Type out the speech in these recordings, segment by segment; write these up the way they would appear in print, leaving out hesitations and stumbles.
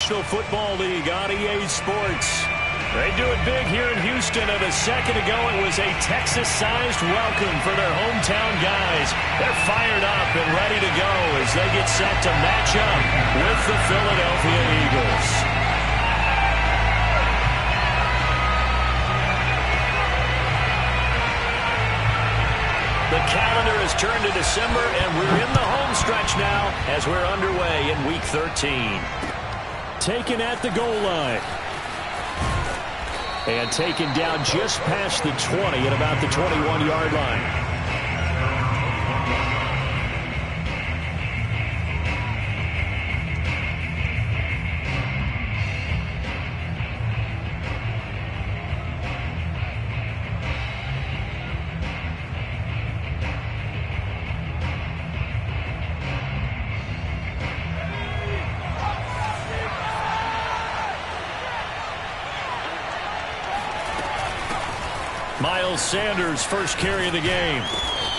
National Football League on EA Sports. They do it big here in Houston, and a second ago it was a Texas-sized welcome for their hometown guys. They're fired up and ready to go as they get set to match up with the Philadelphia Eagles. The calendar has turned to December, and we're in the home stretch now as we're underway in Week 13. Taken at the goal line. And taken down just past the 20 at about the 21-yard line. Miles Sanders, first carry of the game.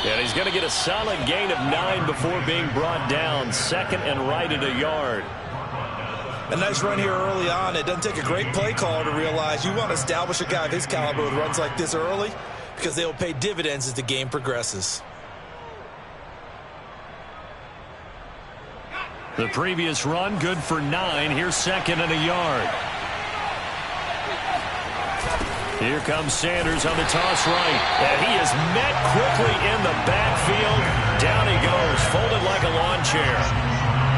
And he's going to get a solid gain of 9 before being brought down. Second and right at a yard. A nice run here early on. It doesn't take a great play caller to realize you want to establish a guy of his caliber with runs like this early because they will pay dividends as the game progresses. The previous run, good for 9. Here's second and a yard. Here comes Sanders on the toss right. And he is met quickly in the backfield. Down he goes, folded like a lawn chair.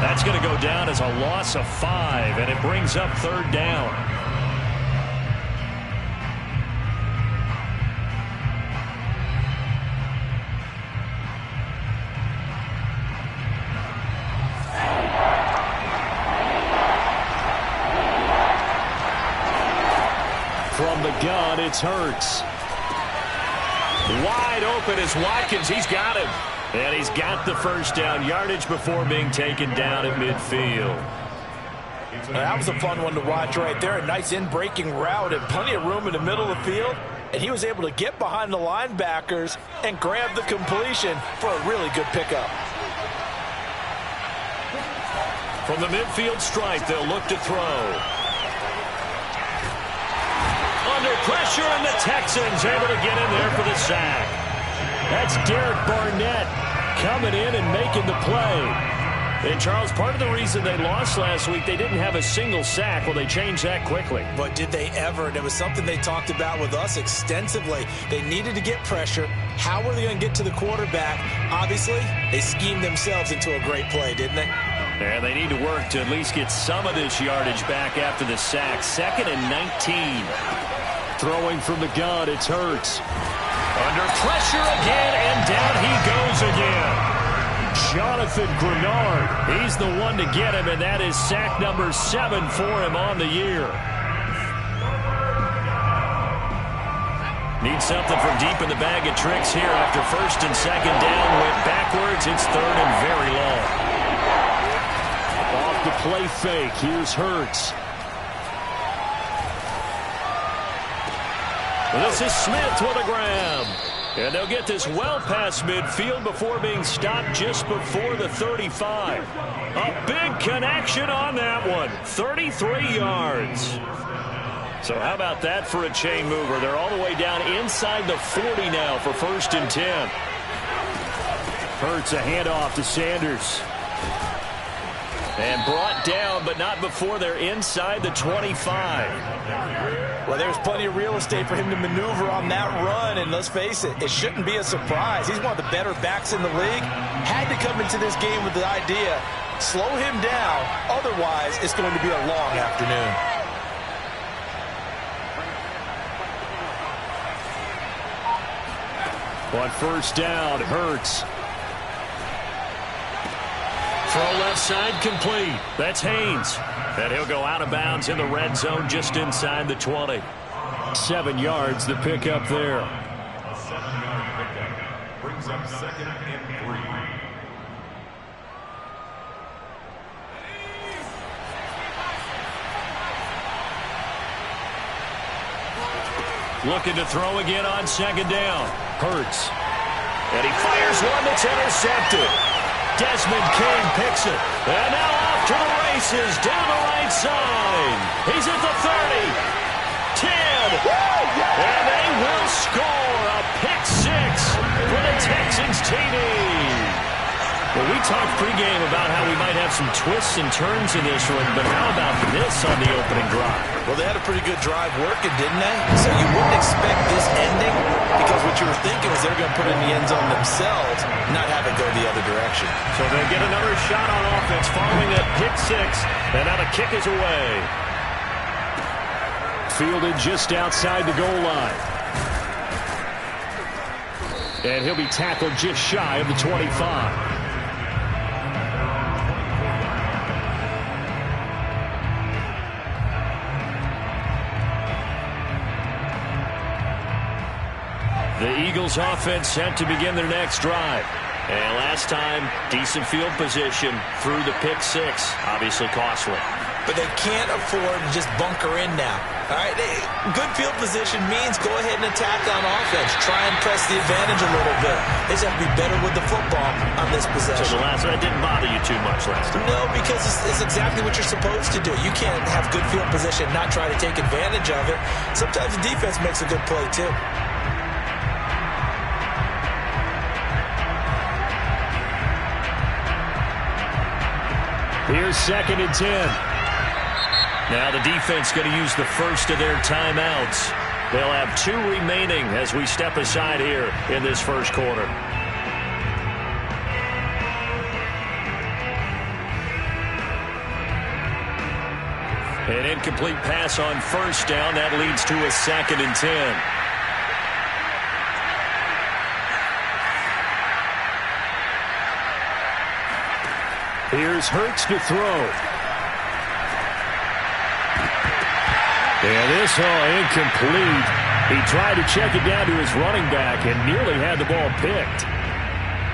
That's going to go down as a loss of 5, and it brings up third down. From the gun, it's Hurts. Wide open is Watkins. He's got him. And he's got the first down yardage before being taken down at midfield. That was a fun one to watch right there. A nice in-breaking route and plenty of room in the middle of the field. And he was able to get behind the linebackers and grab the completion for a really good pickup. From the midfield stripe, they'll look to throw. Under pressure, and the Texans able to get in there for the sack. That's Derek Barnett coming in and making the play. And, Charles, part of the reason they lost last week, they didn't have a single sack. Well, they changed that quickly. But did they ever? And it was something they talked about with us extensively. They needed to get pressure. How were they going to get to the quarterback? Obviously, they schemed themselves into a great play, didn't they? And they need to work to at least get some of this yardage back after the sack. Second and 19. Throwing from the gun, it's Hurts. Under pressure again, and down he goes again. Jonathan Grenard, he's the one to get him, and that is sack number 7 for him on the year. Need something from deep in the bag of tricks here after first and second down. Went backwards, it's third and very long. Off the play fake, here's Hurts. This is Smith with a grab. And they'll get this well past midfield before being stopped just before the 35. A big connection on that one. 33 yards. So how about that for a chain mover? They're all the way down inside the 40 now for first and 10. Hurts a handoff to Sanders. And brought down, but not before they're inside the 25. Well, there's plenty of real estate for him to maneuver on that run, and let's face it, it shouldn't be a surprise. He's one of the better backs in the league. Had to come into this game with the idea, slow him down, otherwise it's going to be a long afternoon. On first down, Hurts. Throw left side complete. That's Haynes. And he'll go out of bounds in the red zone just inside the 20. 7 yards the pickup there. A 7-yard pickup brings up second and 3. Looking to throw again on second down. Hurts. And he fires one that's intercepted. Desmond King picks it. And now off to the races down the right side. He's at the 30. 10. And they will score a pick six for the Texans TD. Well, we talked pregame about how we might have some twists and turns in this one, but how about this on the opening drive? Well, they had a pretty good drive working, didn't they? So you wouldn't expect this ending because what you were thinking was they're going to put it in the end zone themselves, not have it go the other direction. So they'll get another shot on offense following that pick six, and now the kick is away. Fielded just outside the goal line. And he'll be tackled just shy of the 25. The Eagles offense set to begin their next drive. And last time, decent field position through the pick six. Obviously costly. But they can't afford to just bunker in now. All right, good field position means go ahead and attack on offense. Try and press the advantage a little bit. They just have to be better with the football on this possession. So the last one didn't bother you too much last time? No, because it's exactly what you're supposed to do. You can't have good field position and not try to take advantage of it. Sometimes the defense makes a good play, too. Here's 2nd and 10. Now the defense going to use the first of their timeouts. They'll have 2 remaining as we step aside here in this first quarter. An incomplete pass on first down. That leads to a 2nd and 10. Here's Hurts to throw. And this incomplete. He tried to check it down to his running back and nearly had the ball picked.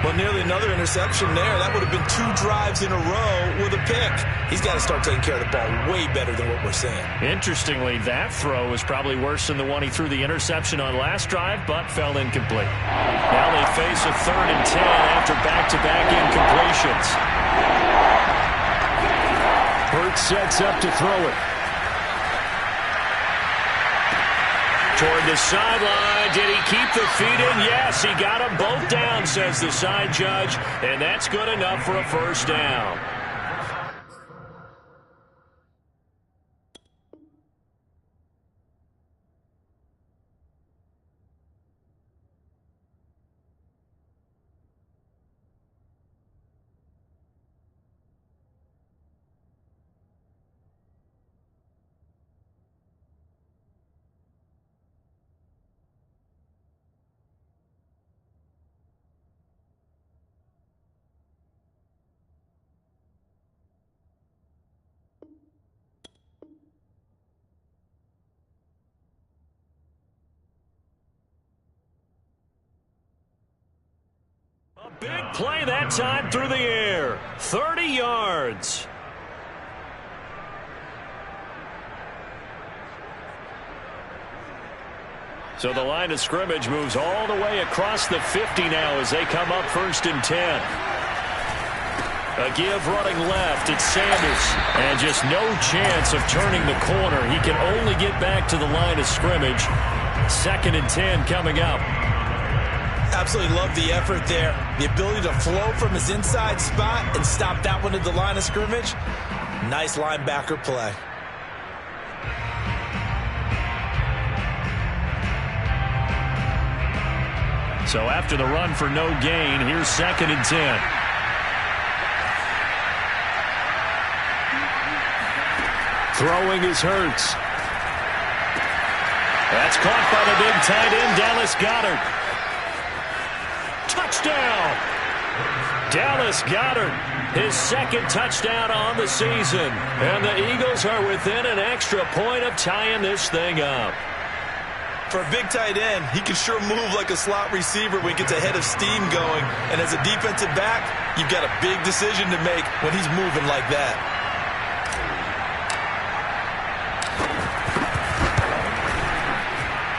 Well, nearly another interception there. That would have been 2 drives in a row with a pick. He's got to start taking care of the ball way better than what we're seeing. Interestingly, that throw was probably worse than the one he threw the interception on last drive, but fell incomplete. Now they face a 3rd and 10 after back-to-back incompletions. Hurts sets up to throw it. Toward the sideline. Did he keep the feet in? Yes, he got them both down, says the side judge. And that's good enough for a first down. A big play that time through the air. 30 yards. So the line of scrimmage moves all the way across the 50 now as they come up 1st and 10. A give running left. It's Sanders. And just no chance of turning the corner. He can only get back to the line of scrimmage. 2nd and 10 coming up. Absolutely love the effort there. The ability to flow from his inside spot and stop that one at the line of scrimmage. Nice linebacker play. So after the run for no gain, here's 2nd and 10. Throwing is Hurts. That's caught by the big tight end, Dallas Goedert. Touchdown! Dallas Goedert, his 2nd touchdown on the season. And the Eagles are within an extra point of tying this thing up. For a big tight end, he can sure move like a slot receiver when he gets a head of steam going. And as a defensive back, you've got a big decision to make when he's moving like that.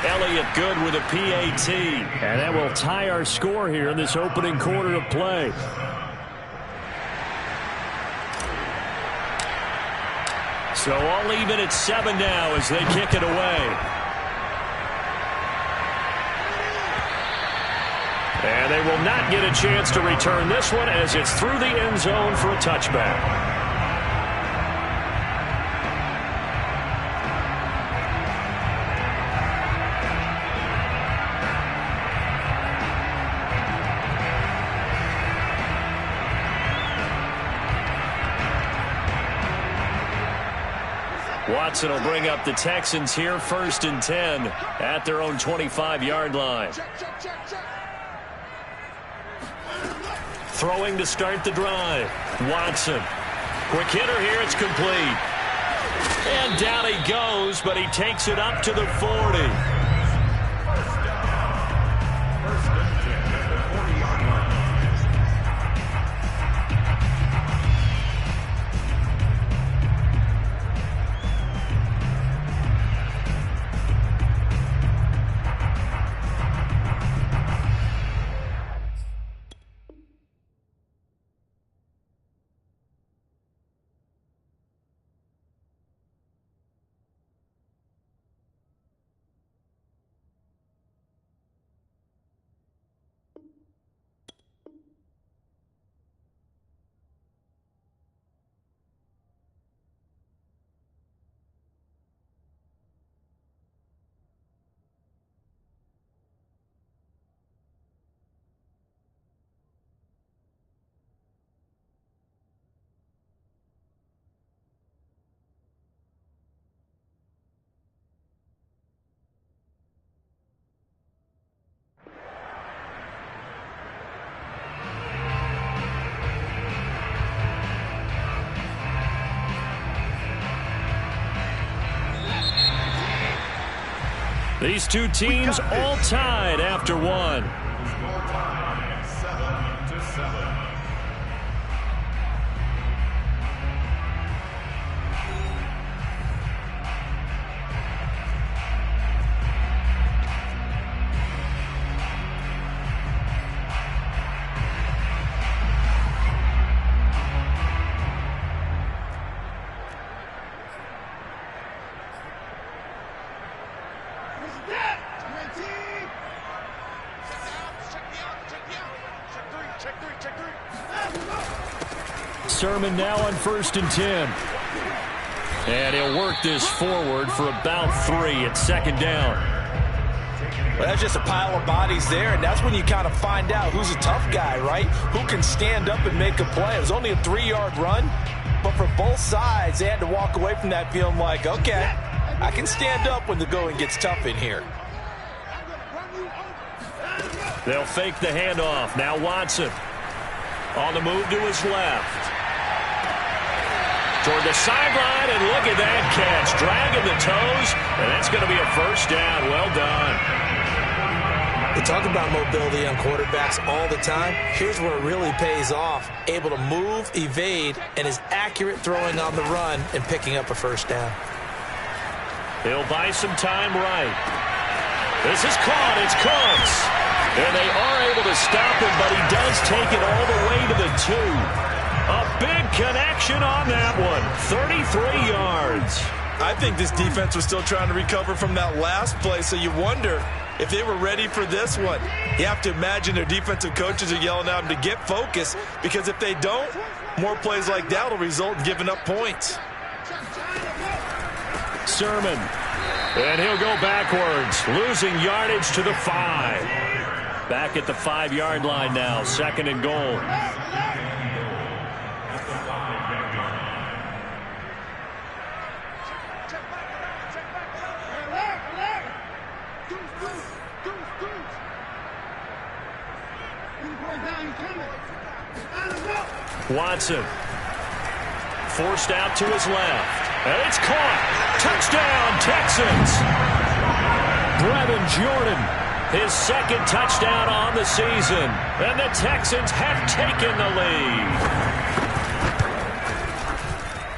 Elliott good with a PAT. And that will tie our score here in this opening quarter of play. So all even at 7 now as they kick it away. And they will not get a chance to return this one as it's through the end zone for a touchback. Watson will bring up the Texans here 1st and 10 at their own 25-yard line. Throwing to start the drive. Watson. Quick hitter here. It's complete. And down he goes, but he takes it up to the 40. These two teams all tied after one. Score time 7-7. Sermon now on 1st and 10. And he'll work this forward for about 3 at 2nd down. Well, that's just a pile of bodies there, and that's when you kind of find out who's a tough guy, right? Who can stand up and make a play. It was only a 3-yard run, but for both sides, they had to walk away from that feeling like, okay, I can stand up when the going gets tough in here. They'll fake the handoff. Now Watson on the move to his left. Toward the sideline, and look at that catch. Dragging the toes, and that's going to be a 1st down. Well done. We talk about mobility on quarterbacks all the time. Here's where it really pays off. Able to move, evade, and is accurate throwing on the run and picking up a 1st down. He'll buy some time right. This is caught. It's Cooks. And they are able to stop him, but he does take it all the way to the 2. A big connection on that one. 33 yards. I think this defense was still trying to recover from that last play, so you wonder if they were ready for this one. You have to imagine their defensive coaches are yelling at them to get focused, because if they don't, more plays like that will result in giving up points. Sermon. And he'll go backwards, losing yardage to the 5. Back at the 5-yard line now, 2nd and goal. Watson forced out to his left, and it's caught. Touchdown, Texans. Brevin Jordan, his 2nd touchdown on the season, and the Texans have taken the lead.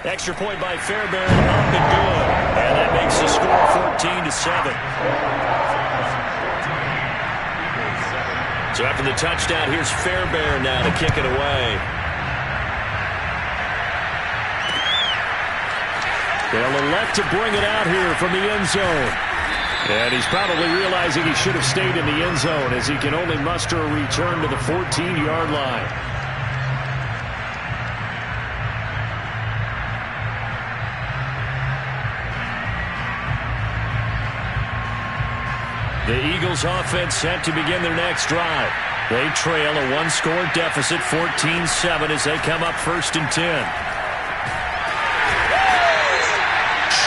Extra point by Fairbairn, up and good, and that makes the score 14-7. So after the touchdown, here's Fairbairn now to kick it away. They'll elect to bring it out here from the end zone. And he's probably realizing he should have stayed in the end zone as he can only muster a return to the 14-yard line. The Eagles offense set to begin their next drive. They trail a one-score deficit, 14-7, as they come up 1st and 10.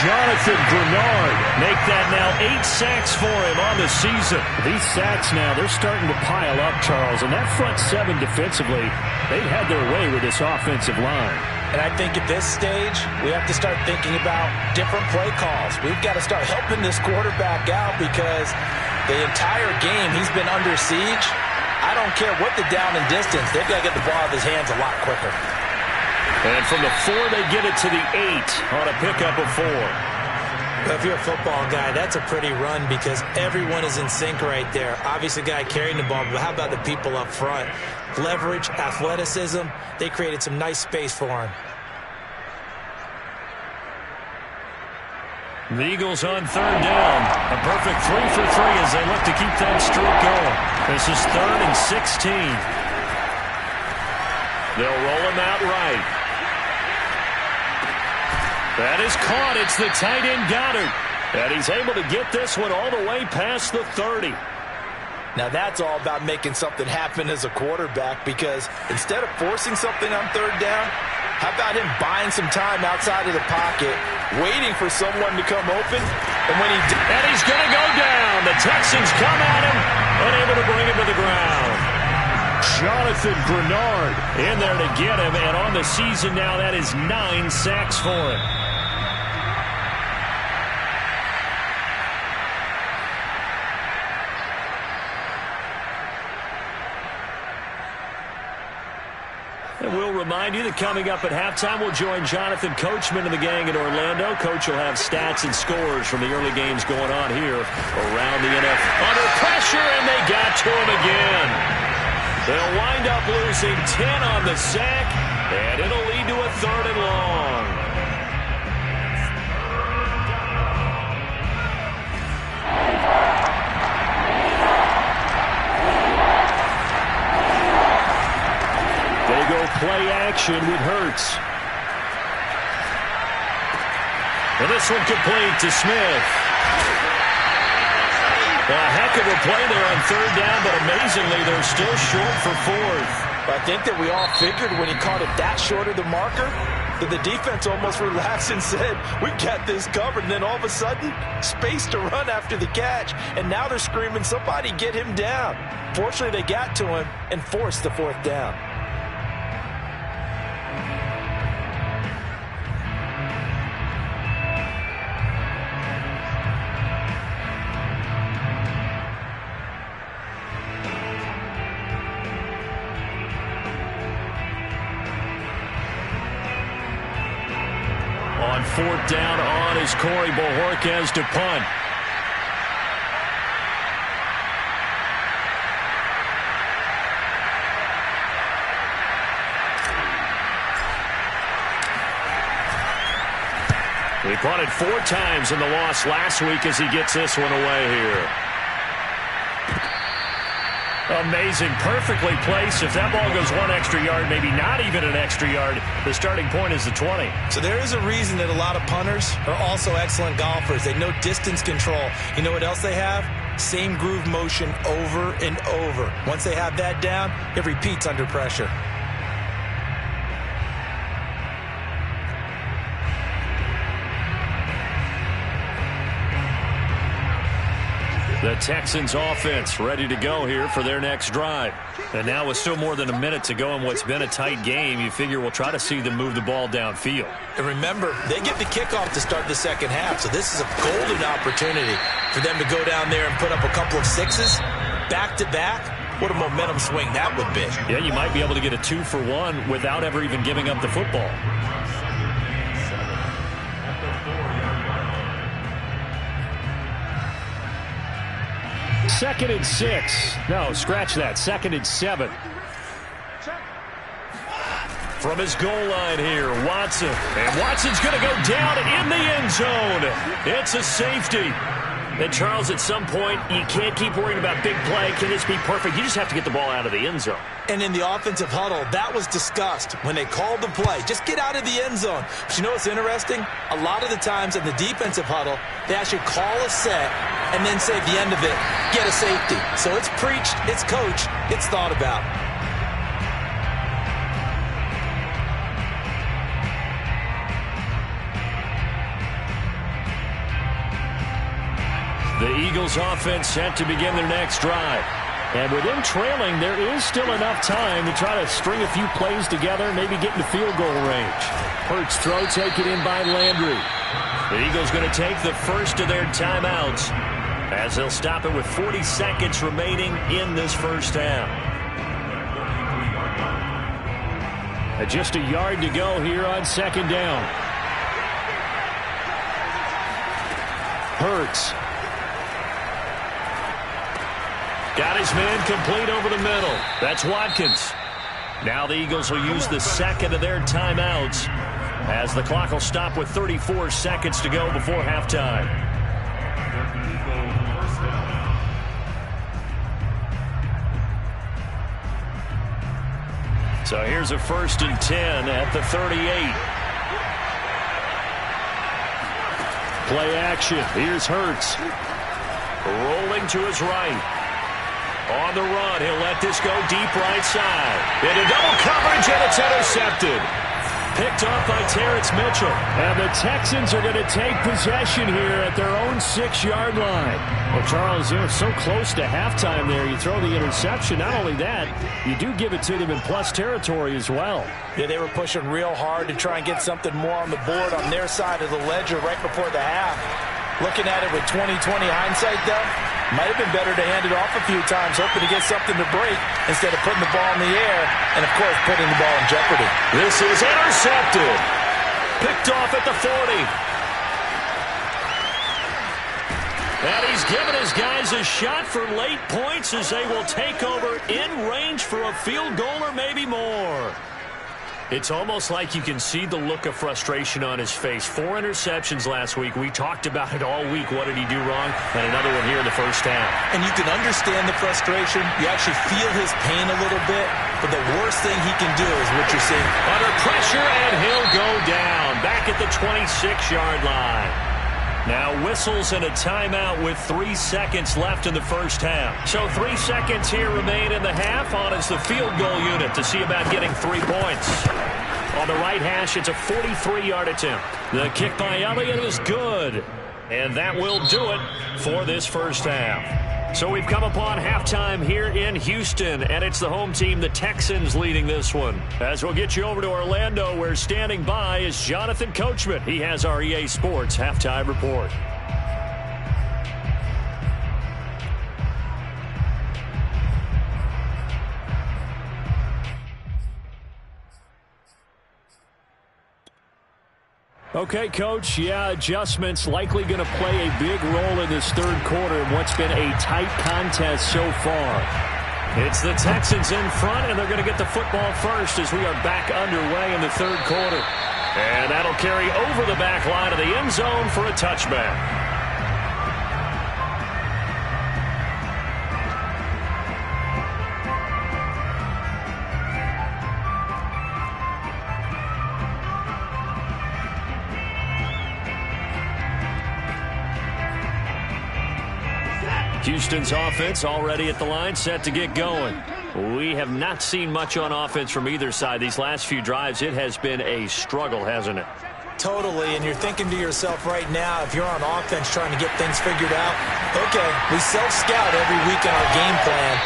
Jonathan Bernard make that now 8 sacks for him on the season. These sacks now, they're starting to pile up, Charles. And that front seven defensively, they've had their way with this offensive line. And I think at this stage, we have to start thinking about different play calls. We've got to start helping this quarterback out because the entire game he's been under siege. I don't care what the down and distance. They've got to get the ball out of his hands a lot quicker. And from the 4, they get it to the 8 on a pickup of 4. Well, if you're a football guy, that's a pretty run because everyone is in sync right there. Obviously, the guy carrying the ball, but how about the people up front? Leverage, athleticism, they created some nice space for him. The Eagles on 3rd down. A perfect 3 for 3 as they look to keep that streak going. This is 3rd and 16. They'll roll him out right. That is caught. It's the tight end Goddard. And he's able to get this one all the way past the 30. Now that's all about making something happen as a quarterback because instead of forcing something on 3rd down, how about him buying some time outside of the pocket, waiting for someone to come open, and when and he's going to go down. The Texans come at him, unable to bring him to the ground. Jonathan Bernard in there to get him, and on the season now, that is 9 sacks for him. And we'll remind you that coming up at halftime, we'll join Jonathan Coachman and the gang in Orlando. Coach will have stats and scores from the early games going on here around the NFL. Under pressure, and they got to him again. They'll wind up losing 10 on the sack, and it'll lead to a 3rd and long. They go play action with Hurts. And this one complete to Smith. A heck of a play there on 3rd down, but amazingly, they're still short for 4th. I think that we all figured when he caught it that short of the marker that the defense almost relaxed and said, we got this covered. And then all of a sudden, space to run after the catch. And now they're screaming, somebody get him down. Fortunately, they got to him and forced the 4th down. On 4th down on is Corey Bojorquez to punt. He punted 4 times in the loss last week as he gets this one away here. Amazing, perfectly placed. If that ball goes 1 extra yard, maybe not even an extra yard, the starting point is the 20. So there is a reason that a lot of punters are also excellent golfers. They know distance control. You know what else they have? Same groove motion over and over. Once they have that down, it repeats under pressure. The Texans offense ready to go here for their next drive. And now with still more than a minute to go in what's been a tight game, you figure we'll try to see them move the ball downfield. And remember, they get the kickoff to start the second half, so this is a golden opportunity for them to go down there and put up a couple of 6s back-to-back. What a momentum swing that would be. Yeah, you might be able to get a 2-for-1 without ever even giving up the football. Second and 6. No, scratch that. 2nd and 7. From his goal line here, Watson. And Watson's going to go down in the end zone. It's a safety. And, Charles, at some point, you can't keep worrying about big play. Can this be perfect? You just have to get the ball out of the end zone. And in the offensive huddle, that was discussed when they called the play. Just get out of the end zone. But you know what's interesting? A lot of the times in the defensive huddle, they actually call a set and then say at the end of it, get a safety. So it's preached, it's coached, it's thought about. The Eagles offense set to begin their next drive. And with them trailing, there is still enough time to try to string a few plays together, maybe get into field goal range. Hurts throw taken in by Landry. The Eagles going to take the first of their timeouts as they'll stop it with 40 seconds remaining in this first half. Just a yard to go here on second down. Hurts. Got his man complete over the middle. That's Watkins. Now the Eagles will use the second of their timeouts as the clock will stop with 34 seconds to go before halftime. So here's a 1st and 10 at the 38. Play action. Here's Hurts. Rolling to his right. On the run, he'll let this go deep right side. Into double coverage, and it's intercepted. Picked off by Terrence Mitchell. And the Texans are going to take possession here at their own 6-yard line. Well, Charles, you're so close to halftime there. You throw the interception. Not only that, you do give it to them in plus territory as well. Yeah, they were pushing real hard to try and get something more on the board on their side of the ledger right before the half. Looking at it with 20/20 hindsight, though, might have been better to hand it off a few times, hoping to get something to break instead of putting the ball in the air and, of course, putting the ball in jeopardy. This is intercepted. Picked off at the 40. And he's given his guys a shot for late points as they will take over in range for a field goal or maybe more. It's almost like you can see the look of frustration on his face. 4 interceptions last week. We talked about it all week. What did he do wrong? And another one here in the first half. And you can understand the frustration. You actually feel his pain a little bit. But the worst thing he can do is what you're seeing. Under pressure, and he'll go down. Back at the 26-yard line. Now whistles and a timeout with 3 seconds left in the first half. So 3 seconds here remain in the half. On is the field goal unit to see about getting 3 points. On the right hash, it's a 43-yard attempt. The kick by Elliott is good. And that will do it for this first half. So we've come upon halftime here in Houston, and it's the home team, the Texans, leading this one. As we'll get you over to Orlando, where standing by is Jonathan Coachman. He has our EA Sports halftime report. Okay, Coach, adjustments likely going to play a big role in this third quarter in what's been a tight contest so far. It's the Texans in front, and they're going to get the football first as we are back underway in the third quarter. And that'll carry over the back line of the end zone for a touchback. Houston's offense already at the line, set to get going. We have not seen much on offense from either side. These last few drives, it has been a struggle, hasn't it? Totally, and you're thinking to yourself right now, if you're on offense trying to get things figured out, okay, we self-scout every week in our game plan.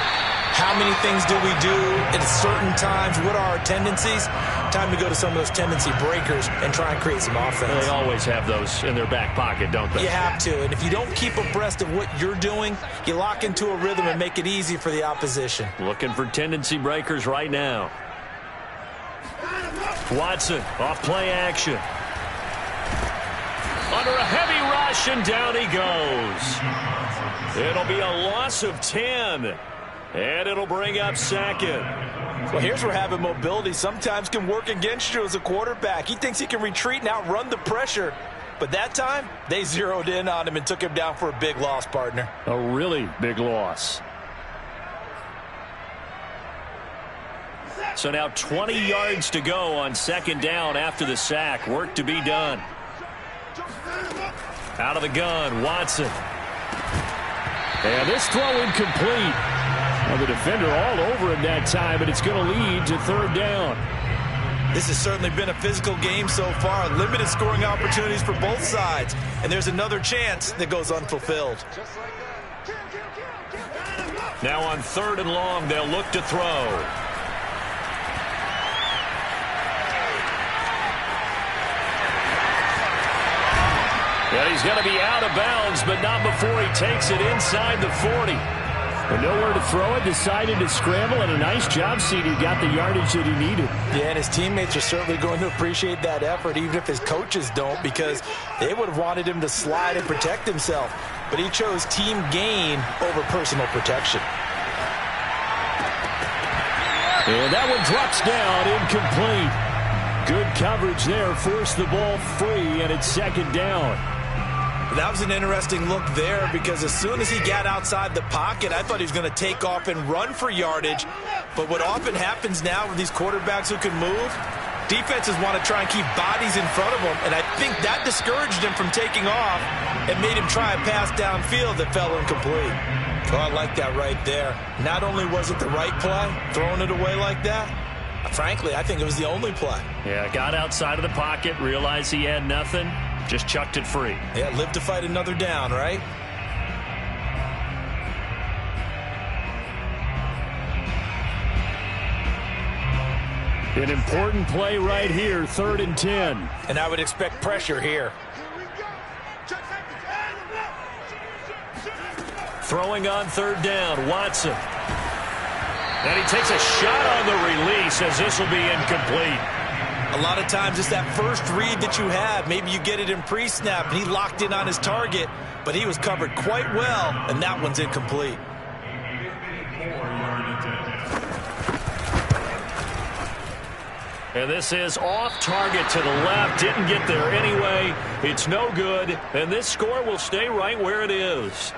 How many things do we do at certain times? What are our tendencies? Time to go to some of those tendency breakers and try and create some offense. They always have those in their back pocket, don't they? You have to, and if you don't keep abreast of what you're doing, you lock into a rhythm and make it easy for the opposition. Looking for tendency breakers right now. Watson, off play action. Under a heavy rush, and down he goes. It'll be a loss of 10. And it'll bring up second. Well, here's where having mobility sometimes can work against you as a quarterback. He thinks he can retreat and outrun the pressure. But that time, they zeroed in on him and took him down for a big loss, partner. A really big loss. So now 20 yards to go on second down after the sack. Work to be done. Out of the gun, Watson. And this throw incomplete. Well, the defender all over him that time, but it's going to lead to third down. This has certainly been a physical game so far. Limited scoring opportunities for both sides. And there's another chance that goes unfulfilled. Now on third and long, they'll look to throw. Well, he's going to be out of bounds, but not before he takes it inside the 40. But nowhere to throw it, decided to scramble, and a nice job, CD. Got the yardage that he needed. Yeah, and his teammates are certainly going to appreciate that effort, even if his coaches don't, because they would have wanted him to slide and protect himself. But he chose team gain over personal protection. And that one drops down, incomplete. Good coverage there, forced the ball free, and it's second down. That was an interesting look there because as soon as he got outside the pocket, I thought he was going to take off and run for yardage. But what often happens now with these quarterbacks who can move, defenses want to try and keep bodies in front of them, and I think that discouraged him from taking off and made him try a pass downfield that fell incomplete. Oh, I like that right there. Not only was it the right play, throwing it away like that, frankly, I think it was the only play. Yeah, got outside of the pocket, realized he had nothing, just chucked it free. Yeah, live to fight another down, right? An important play right here, 3rd and 10. And I would expect pressure here. Throwing on 3rd down, Watson. And he takes a shot on the release as this will be incomplete. A lot of times it's that first read that you have. Maybe you get it in pre-snap, and he locked in on his target, but he was covered quite well, and that one's incomplete. And this is off target to the left. Didn't get there anyway. It's no good, and this score will stay right where it is.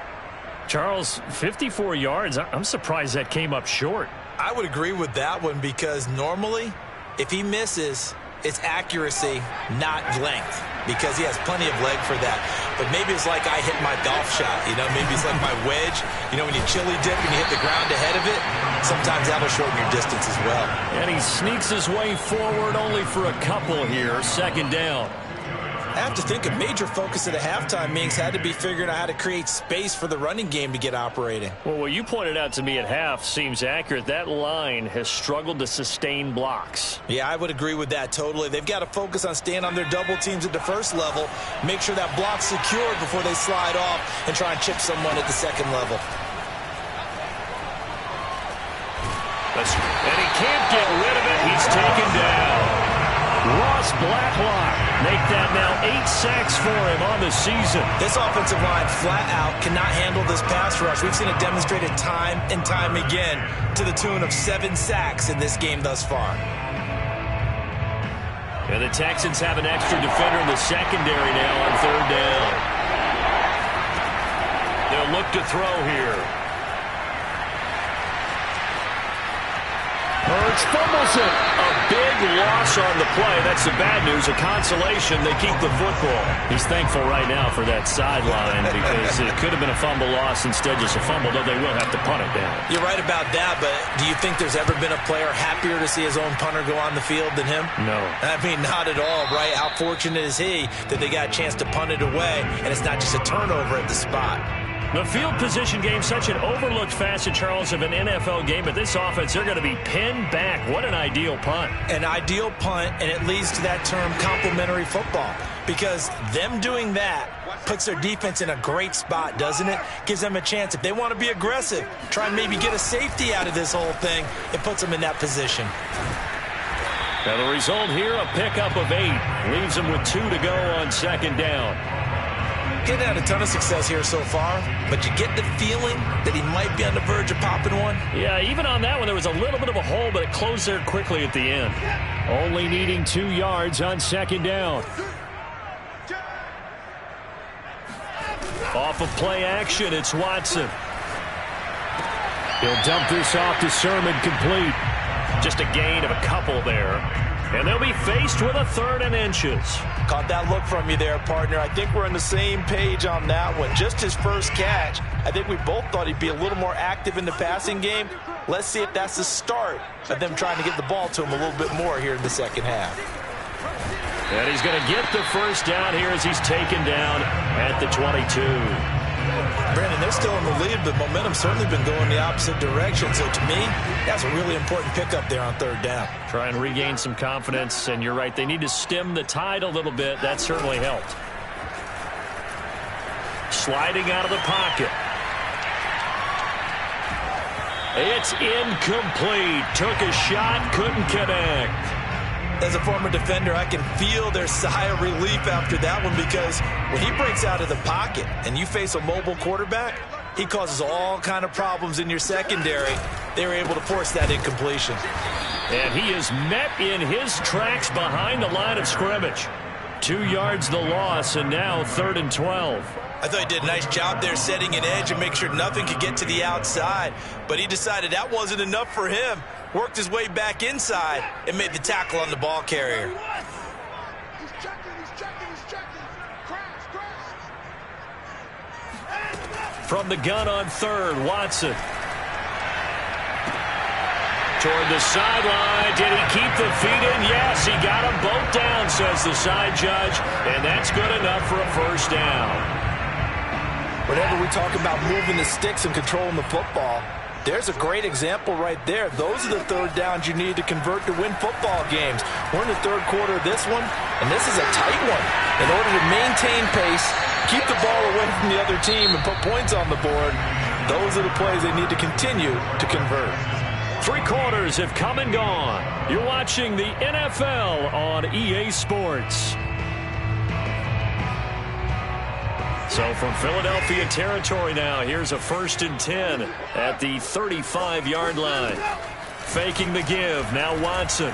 Charles, 54 yards. I'm surprised that came up short. I would agree with that one because normally, if he misses, it's accuracy, not length, because he has plenty of leg for that. But maybe it's like I hit my golf shot, you know, maybe it's like my wedge. You know, when you chili dip and you hit the ground ahead of it, sometimes that'll shorten your distance as well. And he sneaks his way forward only for a couple here, 2nd down. I have to think a major focus at the halftime meetings had to be figuring out how to create space for the running game to get operating. Well, what you pointed out to me at half seems accurate. That line has struggled to sustain blocks. Yeah, I would agree with that totally. They've got to focus on staying on their double teams at the first level, make sure that block's secured before they slide off and try and chip someone at the second level. And he can't get rid of it. He's taken down. Ross Blacklock make that now 8 sacks for him on the season. This offensive line flat out cannot handle this pass rush. We've seen it demonstrated time and time again to the tune of 7 sacks in this game thus far. And the Texans have an extra defender in the secondary now on 3rd down. They'll look to throw here. Hurts fumbles it. A big loss on the play. That's the bad news. A consolation, they keep the football. He's thankful right now for that sideline because it could have been a fumble loss, instead just a fumble, though they will have to punt it down. You're right about that, but do you think there's ever been a player happier to see his own punter go on the field than him? No. I mean, not at all, right? How fortunate is he that they got a chance to punt it away, and it's not just a turnover at the spot. The field position game, such an overlooked facet, Charles, of an NFL game. But this offense, they're going to be pinned back. What an ideal punt. An ideal punt, and it leads to that term complementary football. Because them doing that puts their defense in a great spot, doesn't it? Gives them a chance. If they want to be aggressive, try and maybe get a safety out of this whole thing, it puts them in that position. Now the result here, a pickup of 8. Leaves them with 2 to go on 2nd down. Getting had a ton of success here so far, but you get the feeling that he might be on the verge of popping one. Yeah, even on that one, there was a little bit of a hole, but it closed there quickly at the end. Only needing 2 yards on second down. Off of play action, it's Watson. He'll dump this off to Sermon, complete. Just a gain of a couple there. And they'll be faced with a 3rd and inches. Caught that look from you there, partner. I think we're on the same page on that one. Just his first catch. I think we both thought he'd be a little more active in the passing game. Let's see if that's the start of them trying to get the ball to him a little bit more here in the second half. And he's going to get the first down here as he's taken down at the 22. Brandon, they're still in the lead, but momentum's certainly been going the opposite direction. So to me, that's a really important pickup there on 3rd down. Try and regain some confidence, and you're right, they need to stem the tide a little bit. That certainly helped. Sliding out of the pocket. It's incomplete. Took a shot, couldn't connect. As a former defender, I can feel their sigh of relief after that one, because when he breaks out of the pocket and you face a mobile quarterback, he causes all kind of problems in your secondary. They were able to force that incompletion. And he is met in his tracks behind the line of scrimmage. 2 yards the loss, and now 3rd and 12. I thought he did a nice job there setting an edge and make sure nothing could get to the outside. But he decided that wasn't enough for him. Worked his way back inside and made the tackle on the ball carrier. He's checking. Crash. From the gun on 3rd, Watson. Toward the sideline. Did he keep the feet in? Yes, he got them both down, says the side judge. And that's good enough for a first down. Whenever we talk about moving the sticks and controlling the football, there's a great example right there. Those are the 3rd downs you need to convert to win football games. We're in the 3rd quarter of this one, and this is a tight one. In order to maintain pace, keep the ball away from the other team, and put points on the board, those are the plays they need to continue to convert. 3 quarters have come and gone. You're watching the NFL on EA Sports. So from Philadelphia territory now, here's a 1st and 10 at the 35-yard line. Faking the give, now Watson.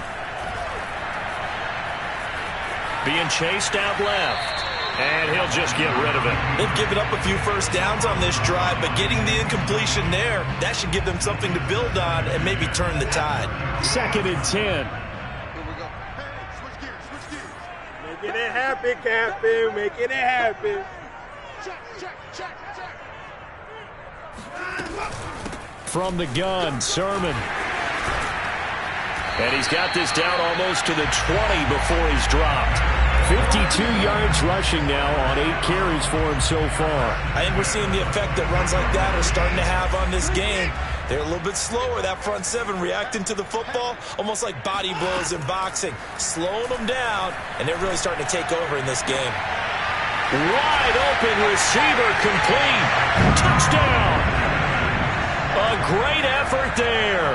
Being chased out left, and he'll just get rid of it. They've given up a few first downs on this drive, but getting the incompletion there, that should give them something to build on and maybe turn the tide. 2nd and 10. Here we go. Hey, switch gears. Making it happen, Captain. Making it happen. Check. From the gun, Sermon. And he's got this down almost to the 20 before he's dropped. 52 yards rushing now on 8 carries for him so far. I think we're seeing the effect that runs like that are starting to have on this game. They're a little bit slower, that front 7, reacting to the football, almost like body blows in boxing, slowing them down, and they're really starting to take over in this game. Wide open receiver, complete. Touchdown. A great effort there.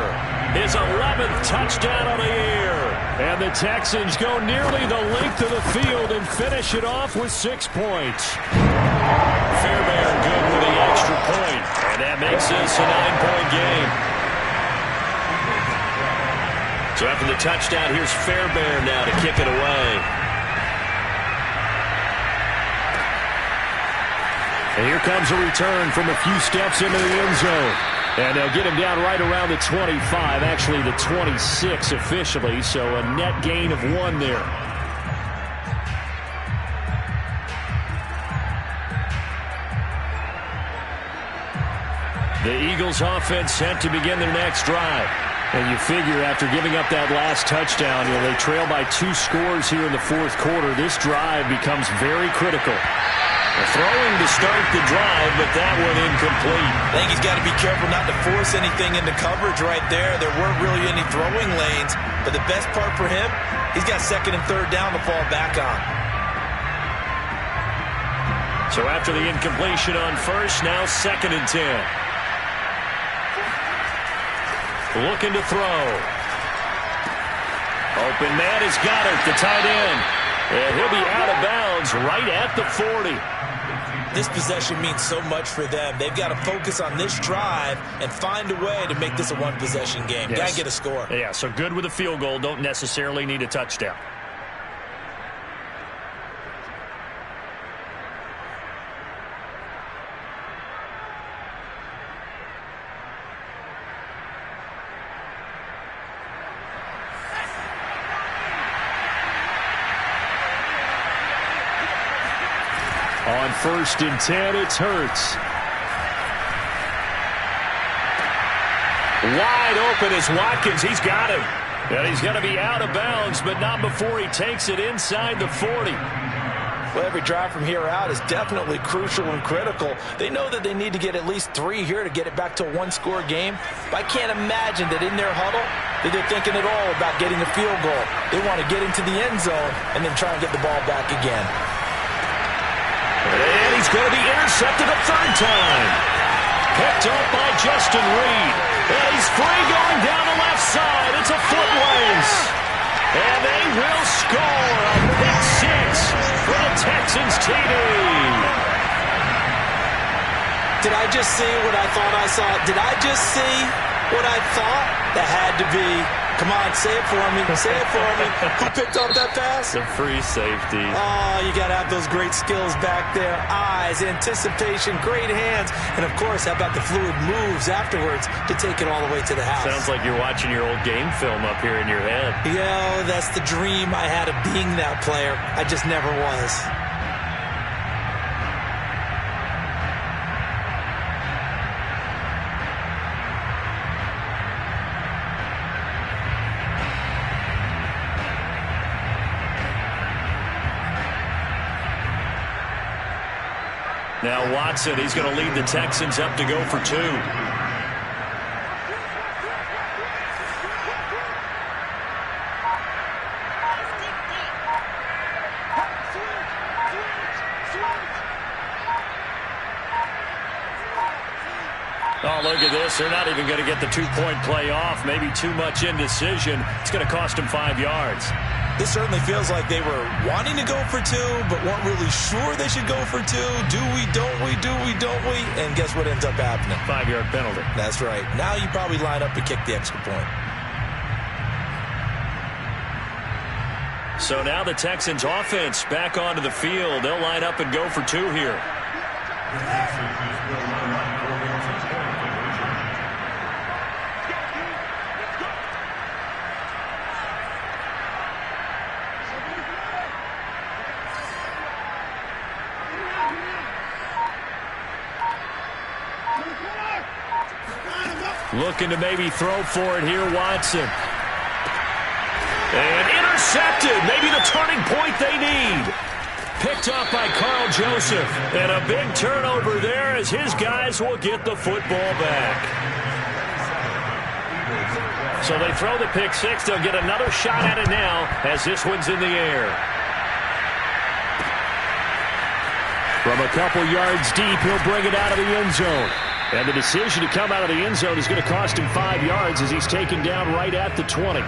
His 11th touchdown on the year. And the Texans go nearly the length of the field and finish it off with 6 points. Fairbairn good with the extra point. And that makes this a 9-point game. So after the touchdown, here's Fairbairn now to kick it away. And here comes a return from a few steps into the end zone. And they'll get him down right around the 25, actually the 26 officially, so a net gain of 1 there. The Eagles offense set to begin their next drive. And you figure after giving up that last touchdown, they trail by 2 scores here in the 4th quarter. This drive becomes very critical. Throwing to start the drive, but that one incomplete. I think he's got to be careful not to force anything into coverage right there. There weren't really any throwing lanes, but the best part for him, he's got 2nd and 3rd down to fall back on. So after the incompletion on 1st, now 2nd and 10. Looking to throw. Open man has got it, the tight end. And he'll be out of bounds right at the 40. This possession means so much for them. They've got to focus on this drive and find a way to make this a one-possession game. Yes. Got to get a score. Yeah, so good with a field goal. Don't necessarily need a touchdown. On 1st and 10, it's Hurts. Wide open is Watkins. He's got him. And he's going to be out of bounds, but not before he takes it inside the 40. Well, every drive from here out is definitely crucial and critical. They know that they need to get at least 3 here to get it back to a one-score game. But I can't imagine that in their huddle that they're thinking at all about getting a field goal. They want to get into the end zone and then try and get the ball back again. And he's going to be intercepted a 3rd time. Picked up by Justin Reed. And he's free going down the left side. It's a foot race. And they will score a pick 6 for the Texans TD. Did I just see what I thought I saw? Did I just see what I thought? That had to be. Come on, say it for me. Say it for me. Who picked up that pass? The free safety. Oh, you got to have those great skills back there. Eyes, anticipation, great hands. And, of course, how about the fluid moves afterwards to take it all the way to the house? Sounds like you're watching your old game film up here in your head. Yo, that's the dream I had of being that player. I just never was. Now Watson, he's going to lead the Texans up to go for 2. Oh, look at this. They're not even going to get the 2-point play off. Maybe too much indecision. It's going to cost them 5 yards. This certainly feels like they were wanting to go for 2, but weren't really sure they should go for 2. Do we, don't we, do we, don't we? And guess what ends up happening? 5-yard penalty. That's right. Now you probably line up and kick the extra point. So now the Texans offense back onto the field. They'll line up and go for 2 here. Looking to maybe throw for it here, Watson. And intercepted. Maybe the turning point they need. Picked up by Carl Joseph. And a big turnover there as his guys will get the football back. So they throw the pick 6. They'll get another shot at it now as this one's in the air. From a couple yards deep, he'll bring it out of the end zone. And the decision to come out of the end zone is going to cost him 5 yards as he's taken down right at the 20.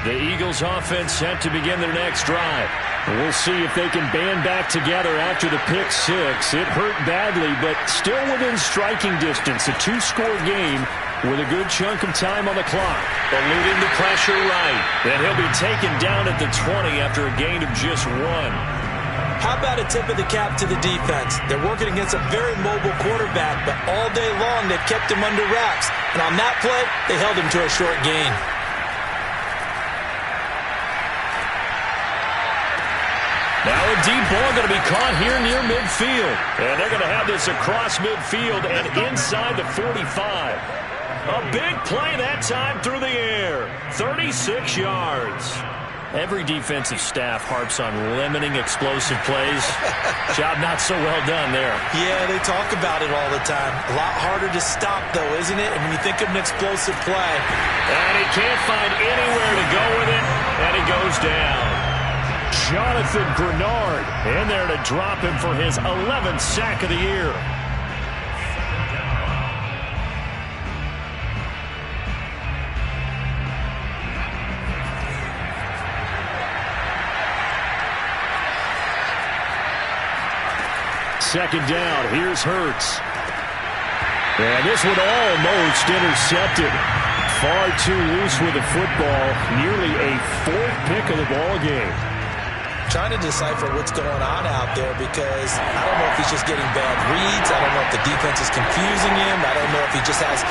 The Eagles offense set to begin their next drive. We'll see if they can band back together after the pick 6. It hurt badly, but still within striking distance. A 2-score game with a good chunk of time on the clock. Eluding the pressure right. And he'll be taken down at the 20 after a gain of just 1. How about a tip of the cap to the defense? They're working against a very mobile quarterback, but all day long they've kept him under wraps. And on that play, they held him to a short gain. Now a deep ball going to be caught here near midfield. And they're going to have this across midfield and inside the 45. A big play that time through the air. 36 yards. Every defensive staff harps on limiting explosive plays. Job not so well done there. Yeah, they talk about it all the time. A lot harder to stop, though, isn't it? And when you think of an explosive play. And he can't find anywhere to go with it, and he goes down. Jonathan Grenard in there to drop him for his 11th sack of the year. second down. Here's Hurts. And this one almost intercepted. Far too loose with the football. Nearly a fourth pick of the ball game. Trying to decipher what's going on out there because I don't know if he's just getting bad reads. I don't know if the defense is confusing him. I don't know if he just has,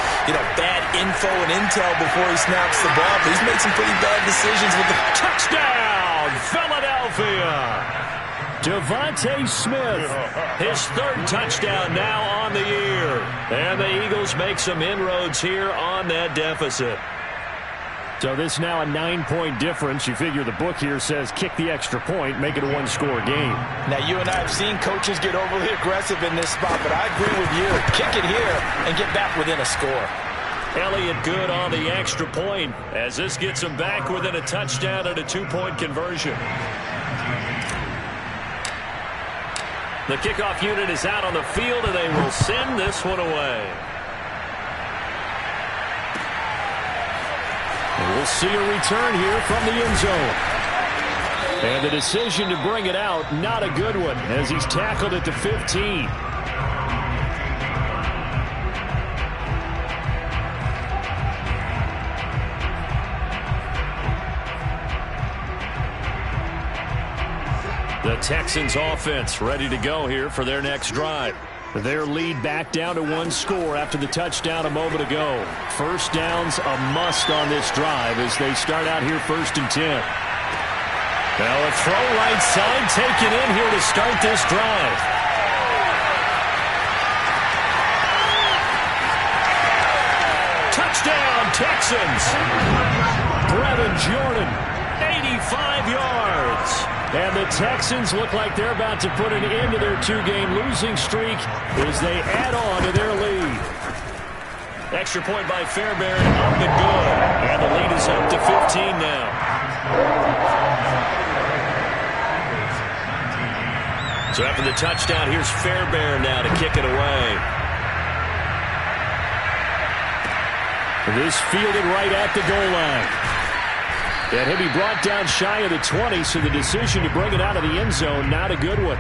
bad info and intel before he snaps the ball. But he's made some pretty bad decisions with the touchdown, Philadelphia. Devontae Smith, his third touchdown now on the year. And the Eagles make some inroads here on that deficit. So this now a 9-point difference. You figure the book here says kick the extra point, make it a one-score game. Now, you and I have seen coaches get overly aggressive in this spot, but I agree with you. Kick it here and get back within a score. Elliott good on the extra point as this gets him back within a touchdown and a 2-point conversion. The kickoff unit is out on the field, and they will send this one away. And we'll see a return here from the end zone. And the decision to bring it out, not a good one, as he's tackled at the 15. The Texans offense ready to go here for their next drive. Their lead back down to one score after the touchdown a moment ago. First down's a must on this drive as they start out here 1st and 10. Now a throw right side taken in here to start this drive. Touchdown Texans. Brevin Jordan, 85 yards. And the Texans look like they're about to put an end to their 2-game losing streak as they add on to their lead. Extra point by Fairbairn up and good. And the lead is up to 15 now. So after the touchdown, here's Fairbairn now to kick it away. This fielded right at the goal line. And he'll be brought down shy of the 20, so the decision to bring it out of the end zone, not a good one.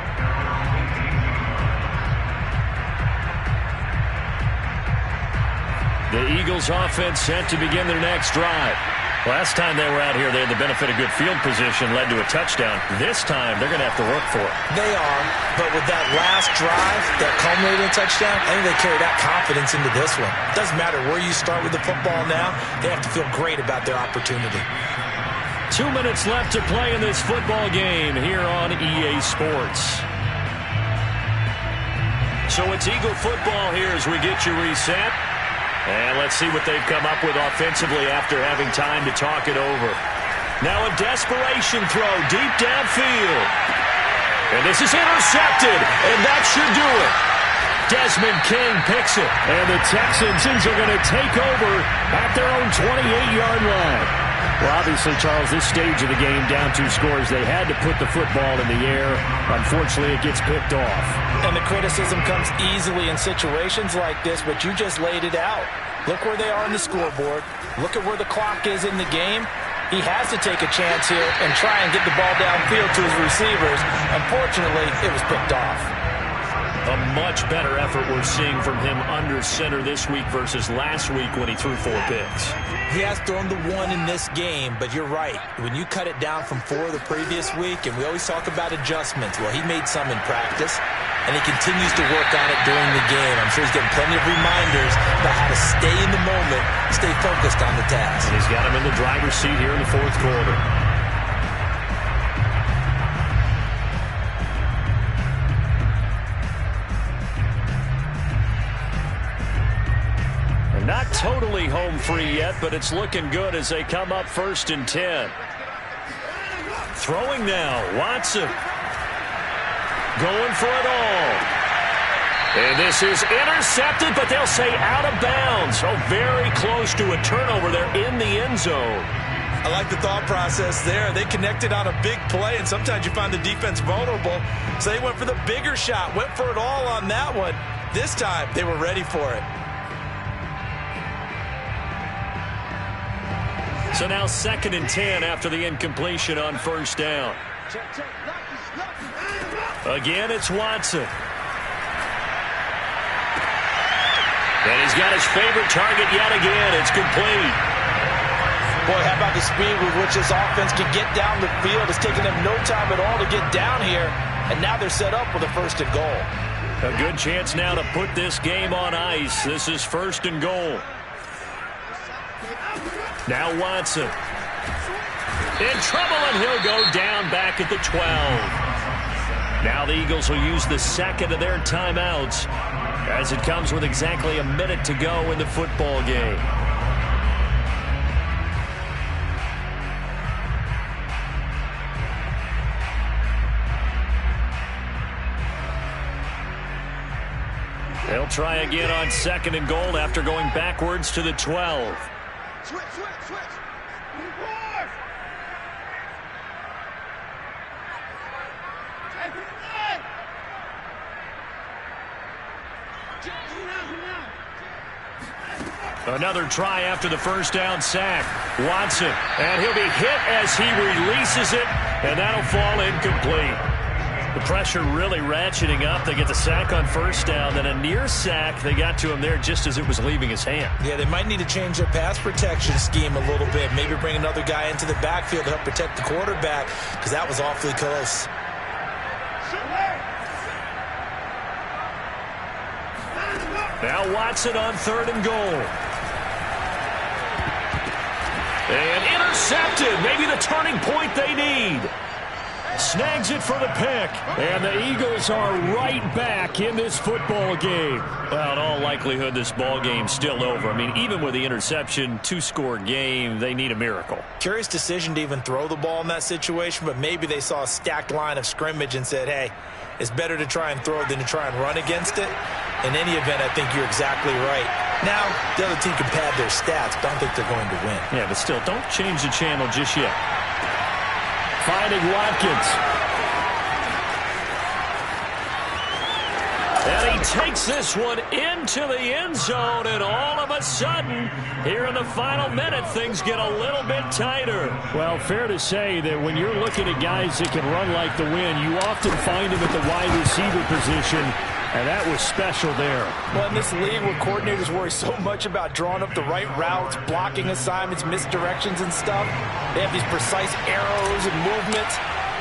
The Eagles offense set to begin their next drive. Last time they were out here, they had the benefit of good field position, led to a touchdown. This time, they're going to have to work for it. They are, but with that last drive that culminated in a touchdown, I think they carry that confidence into this one. It doesn't matter where you start with the football now. They have to feel great about their opportunity. 2 minutes left to play in this football game here on EA Sports. So it's Eagle football here as we get you reset. And let's see what they've come up with offensively after having time to talk it over. Now a desperation throw deep downfield. And this is intercepted, and that should do it. Desmond King picks it. And the Texans are going to take over at their own 28-yard line. Well, obviously, Charles, this stage of the game, down 2 scores, they had to put the football in the air. Unfortunately, it gets picked off. And the criticism comes easily in situations like this, but you just laid it out. Look where they are on the scoreboard. Look at where the clock is in the game. He has to take a chance here and try and get the ball downfield to his receivers. Unfortunately, it was picked off. A much better effort we're seeing from him under center this week versus last week when he threw 4 picks. He has thrown the 1 in this game, but you're right. When you cut it down from 4 the previous week, and we always talk about adjustments, well, he made some in practice, and he continues to work on it during the game. I'm sure he's getting plenty of reminders about how to stay in the moment, stay focused on the task. And he's got him in the driver's seat here in the 4th quarter. Not totally home free yet, but it's looking good as they come up 1st and 10. Throwing now, Watson. Going for it all. And this is intercepted, but they'll say out of bounds. Oh, very close to a turnover there in the end zone. I like the thought process there. They connected on a big play, and sometimes you find the defense vulnerable. So they went for the bigger shot, went for it all on that one. This time, they were ready for it. So now 2nd and 10 after the incompletion on 1st down. Again, it's Watson. And he's got his favorite target yet again. It's complete. Boy, how about the speed with which this offense can get down the field? It's taken them no time at all to get down here, and now they're set up with a 1st and goal. A good chance now to put this game on ice. This is 1st and goal. Now Watson. In trouble, and he'll go down back at the 12. Now the Eagles will use the second of their timeouts as it comes with exactly a minute to go in the football game. They'll try again on 2nd and goal after going backwards to the 12. Switch. Another try after the 1st down sack. Watson, and he'll be hit as he releases it, and that'll fall incomplete. The pressure really ratcheting up. They get the sack on 1st down, then a near sack. They got to him there just as it was leaving his hand. Yeah, they might need to change their pass protection scheme a little bit. Maybe bring another guy into the backfield to help protect the quarterback, because that was awfully close. Now Watson on 3rd and goal. And intercepted. Maybe the turning point they need. Snags it for the pick. And the Eagles are right back in this football game. Well, in all likelihood, this ball game's still over. I mean, even with the interception, 2-score game, they need a miracle. Curious decision to even throw the ball in that situation, but maybe they saw a stacked line of scrimmage and said, hey, it's better to try and throw than to try and run against it. In any event, I think you're exactly right. Now, the other team can pad their stats, but I don't think they're going to win. Yeah, but still, don't change the channel just yet. Finding Watkins. And he takes this one into the end zone, and all of a sudden, here in the final minute, things get a little bit tighter. Well, fair to say that when you're looking at guys that can run like the wind, you often find them at the wide receiver position, and that was special there. Well, in this league where coordinators worry so much about drawing up the right routes, blocking assignments, misdirections and stuff, they have these precise arrows and movements.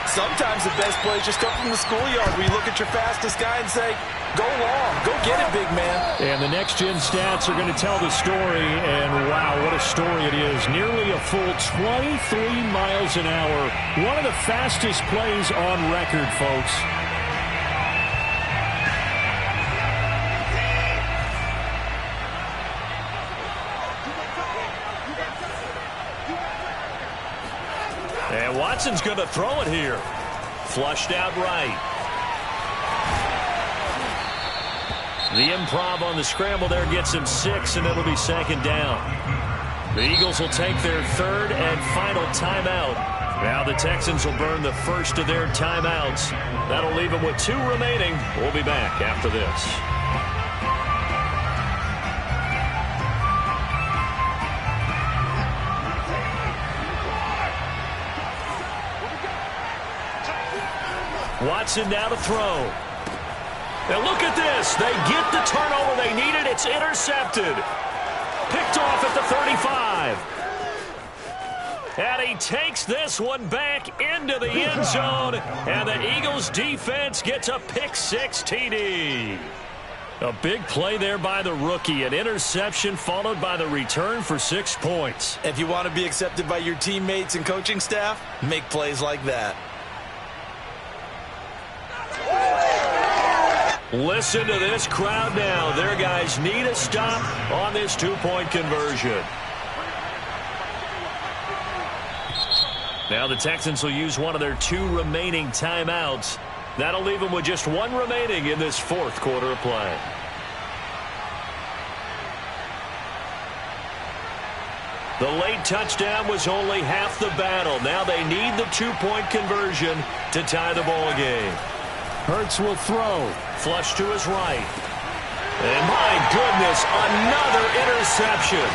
Sometimes the best plays just come from the schoolyard where you look at your fastest guy and say, go long, go get it, big man. And the next-gen stats are going to tell the story, and wow, what a story it is. Nearly a full 23 miles an hour. One of the fastest plays on record, folks. And Watson's going to throw it here. Flushed out right. The improv on the scramble there gets him 6, and it'll be 2nd down. The Eagles will take their 3rd and final timeout. Now the Texans will burn the first of their timeouts. That'll leave them with 2 remaining. We'll be back after this. Watson now to throw. And look at this. They get the turnover they needed. It's intercepted. Picked off at the 35. And he takes this one back into the end zone. And the Eagles defense gets a pick-6 TD. A big play there by the rookie. An interception followed by the return for 6 points. If you want to be accepted by your teammates and coaching staff, make plays like that. Listen to this crowd now. Their guys need a stop on this 2-point conversion. Now the Texans will use one of their 2 remaining timeouts. That'll leave them with just 1 remaining in this 4th quarter of play. The late touchdown was only half the battle. Now they need the 2-point conversion to tie the ball game. Hurts will throw. Flush to his right. And my goodness, another interception.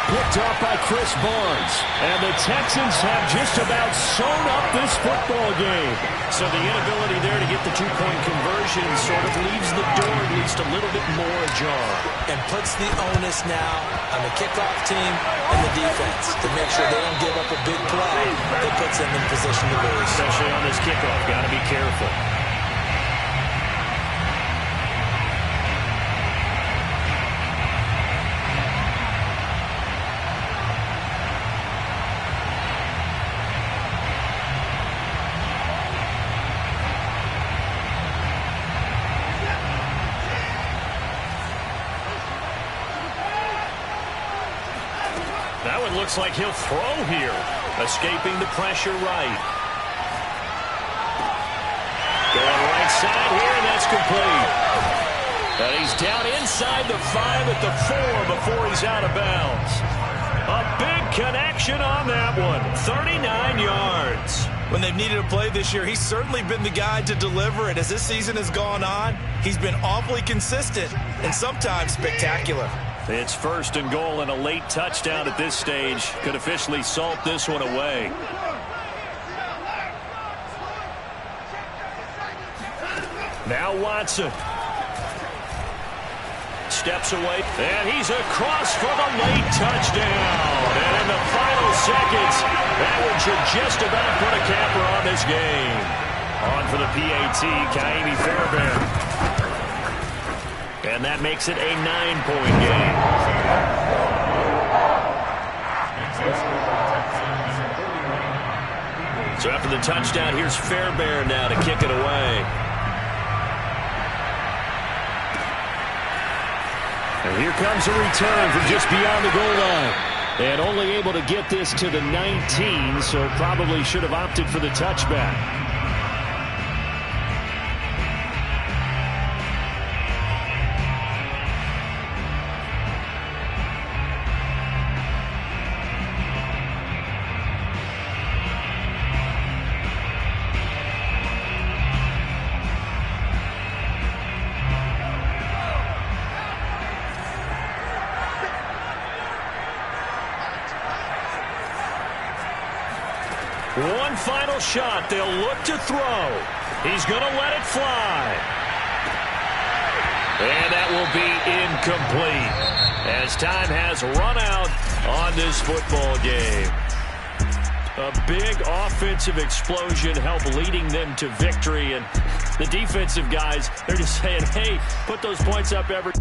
Picked off by Chris Barnes. And the Texans have just about sewn up this football game. So the inability there to get the two-point conversion sort of leaves the door at least a little bit more ajar. And puts the onus now on the kickoff team and the defense to make sure they don't give up a big play that puts them in position to lose. Especially on this kickoff. Got to be careful. That one looks like he'll throw here. Escaping the pressure right. Going right side here, and that's complete. And he's down inside the 5 at the 4 before he's out of bounds. A big connection on that one. 39 yards. When they've needed a play this year, he's certainly been the guy to deliver it. As this season has gone on, he's been awfully consistent and sometimes spectacular. It's 1st and goal, and a late touchdown at this stage could officially salt this one away. Now Watson. Steps away, and he's across for the late touchdown. And in the final seconds, that one should just about put a capper on this game. On for the PAT, Kaimi Fairbairn. And that makes it a 9-point game. So after the touchdown, here's Fairbairn now to kick it away. And here comes a return from just beyond the goal line. And only able to get this to the 19, so probably should have opted for the touchback. One final shot. They'll look to throw. He's going to let it fly. And that will be incomplete as time has run out on this football game. A big offensive explosion helped leading them to victory. And the defensive guys, they're just saying, hey, put those points up every...